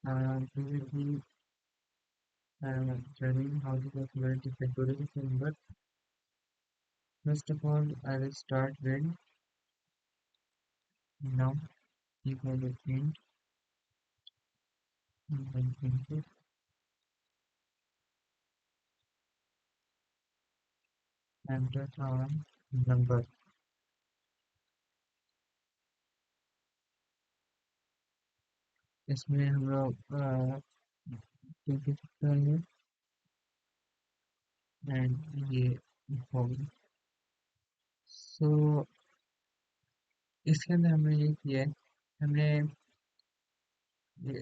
Previously, studying how to calculate the factorial number. First of all, I will start with now equal to int and input enter our number. इसमें हम लोग cricket करेंगे and ये होगी। सो इसके अंदर हमने ये किया है, हमने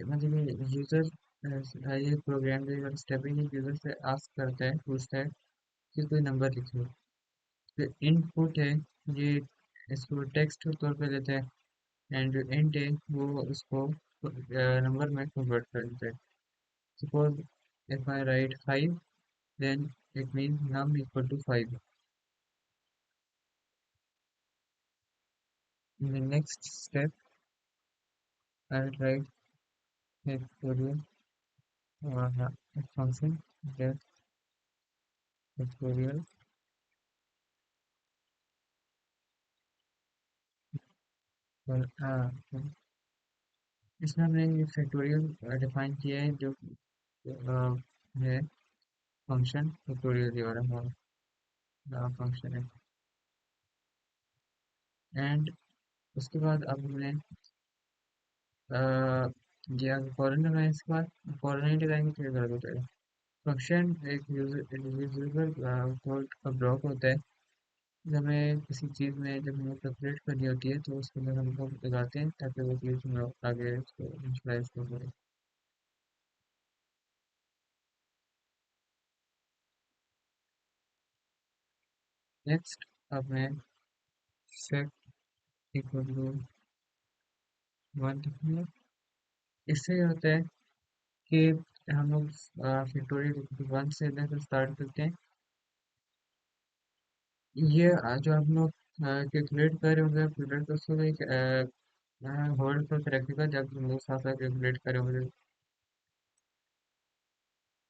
मतलब ये यूजर ये प्रोग्राम जो स्टेपिंग यूजर से आस्क करता है, पूछता है कि कोई नंबर लिखो। जो इनपुट है ये इसको टेक्स्ट के तौर पे लेता है एंड जो एंड है वो उसको नंबर में कन्वर्ट कर देता है। Suppose if I right 5 then it means num equal to 5. In the next step I will write factorial a function that factorial पर इसमें हमने फैक्टोरियल डिफाइन किया है जो है फंक्शन फैक्टोरियल द्वारा हमारा फंक्शन है। एंड उसके बाद अब हमने ये फॉरेन लगाए, इसके बाद फॉरेन नहीं लगाएंगे तो ये गलत हो जाएगा। फंक्शन एक यूजर कोड का ब्लॉक होता है, जब हमें किसी चीज़ में जब हमें कैलकुलेट करनी होती है तो उसके अंदर हम लोग लगाते हैं ताकि वो चीज़ हम लोग आगे उसको यूटिलाइज कर सकें। नेक्स्ट अब मैं सेट इक्वल टू 1 लिखूंगा। इससे ये होता है कि हम लोग फैक्टोरियल 1 से लेकर स्टार्ट करते हैं। ये जो हम लोग कैलकुलेट कर रहे होंगे कैलकुलेट तो उसको एक होल्ड करके रखेगा जब हम लोग साथ साथ कैलकुलेट कर रहे होंगे।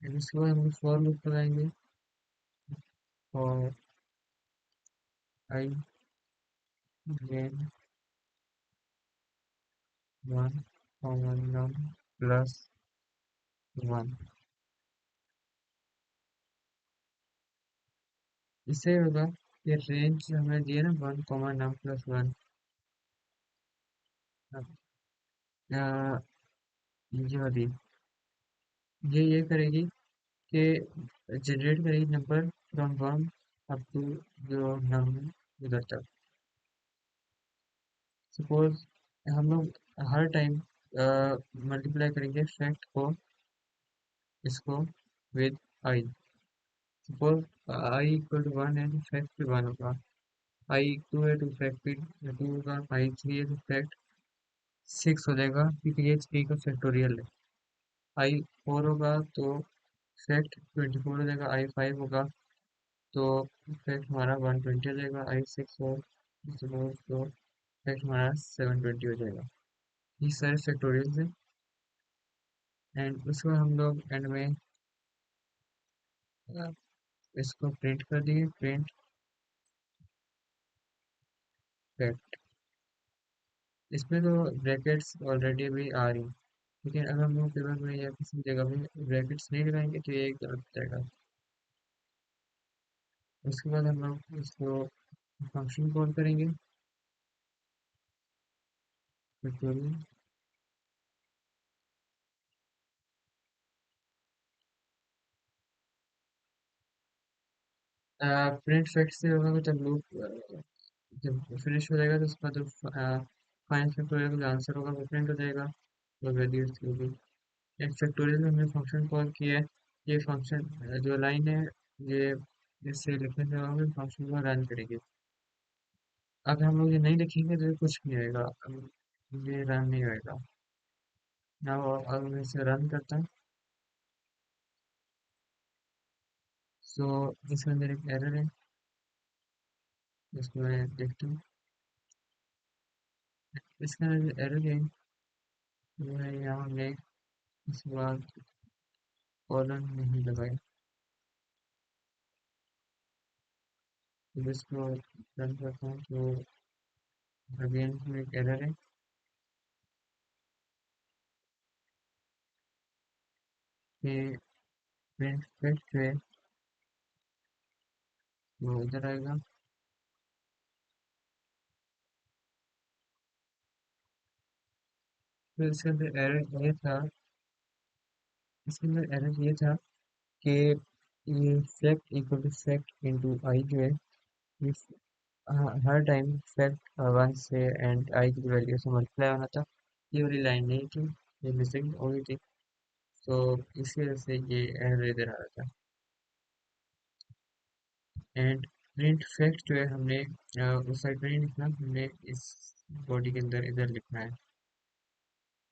फिर उसके बाद हम लोग फॉर लूप लगाएंगे और I gain 1 common num plus 1। इससे होगा ये रेंज हमें दिए ना 1 कॉमन नम प्लस 1। ये वाली ये करेगी कि जनरेट करेगी नंबर फ्रॉम 1 अप टू जो नम उधर तक। सपोज हम लोग हर टाइम मल्टीप्लाई करेंगे फैक्ट को इसको with I. Suppose I equal to 1 है तो फैक्ट भी 1 होगा, आई 2 है तो फैक्ट भी 2 होगा, आई 3 है तो फैक्ट 6 हो जाएगा क्योंकि ये 3 का फैक्टोरियल है। आई 4 होगा तो फैक्ट 24 हो जाएगा, आई 5 होगा तो फैक्ट हमारा 120 हो जाएगा, आई 6 हो तो फैक्ट हमारा 720 हो जाएगा। ये सारे फैक्टोरियल हैं एंड उसको हम लोग एंड में अ, इसको प्रिंट कर दिए, प्रिंट फैक्ट। इसमें तो ब्रैकेट्स ऑलरेडी भी आ रही हैं, लेकिन अगर हम लोग पेपर में या किसी जगह में ब्रैकेट्स नहीं लगाएंगे तो ये गलत हो जाएगा। उसके बाद हम लोग इसको फंक्शन कॉल करेंगे फैक्टोरियल। प्रिंट फैक्ट से होगा कि जब लूप जब फिनिश हो जाएगा तो उसका जो फाइनल फैक्टोरियल का जो आंसर होगा वो प्रिंट हो जाएगा, वो वैल्यू इसकी होगी। एक फैक्टोरियल में हमने फंक्शन कॉल किया है, ये फंक्शन जो लाइन है ये इससे लिखने से हमें फंक्शन को रन करेगी। अगर हम लोग ये नहीं लिखेंगे तो ये कुछ नहीं होएगा, ये रन नहीं होएगा ना। वो अगर मैं इसे रन करता हूँ सो इसके अंदर एक एरर है, इसको मैं देखता हूँ। इसके अंदर जो एरर है वो है यहाँ हमने इसके बाद कॉलन नहीं लगाए, तो इसको रन करता हूँ तो अगेन में एक एरर है कि प्रिंट टेक्स्ट जो है वो इधर आएगा। फिर इसके अंदर एरर ये था कि ये fact equal to fact into I जो है ये हर टाइम फैक्ट वन से एंड आई की वैल्यू से मल्टीप्लाई होना था। ये वाली लाइन नहीं थी, ये मिसिंग हो गई थी, तो इसी वजह से ये एरर इधर आ रहा था। एंड प्रिंट फैक्ट जो है हमने उस साइड पर नहीं लिखना, हमने इस बॉडी के अंदर इधर लिखना है।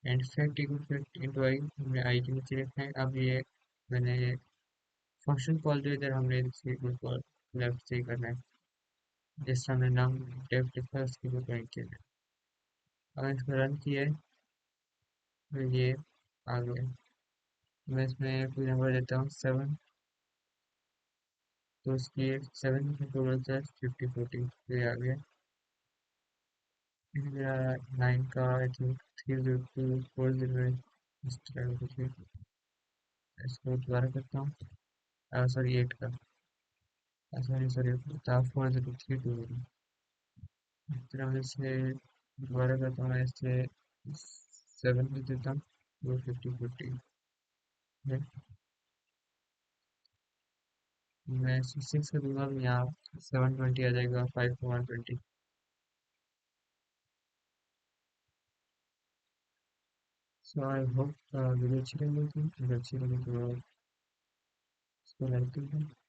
And fact equal fact into I हमने आई के नीचे लिखना है। अब ये मैंने फंक्शन कॉल जो इधर हमने इसके ऊपर लेफ्ट से ही करना है, जिस तरह हमने नाम डेफ लिखा है उसके ऊपर पॉइंट किया है। अगर इसको रन किया है तो ये आ गया। मैं इसमें कोई नंबर देता हूँ 7, तो उसकी 7 का टोटल था 50 40, तो ये आ गया। फिर मेरा 9 का आई थिंक 302 4 0 है, इस तरह का कुछ है। इसको दोबारा करता हूँ, सॉरी 8 का, सॉरी सॉरी था 4 0 3 2। इस तरह मैं इसे दोबारा करता हूँ, मैं इसे 7 भी देता हूँ, वो 50 40 है। मैं इसे 6 का दूंगा, यहाँ 720 आ जाएगा, 5 को 120। सो आई होप वीडियो अच्छी लगी थी, अगर अच्छी लगी तो इसको लाइक कर दें।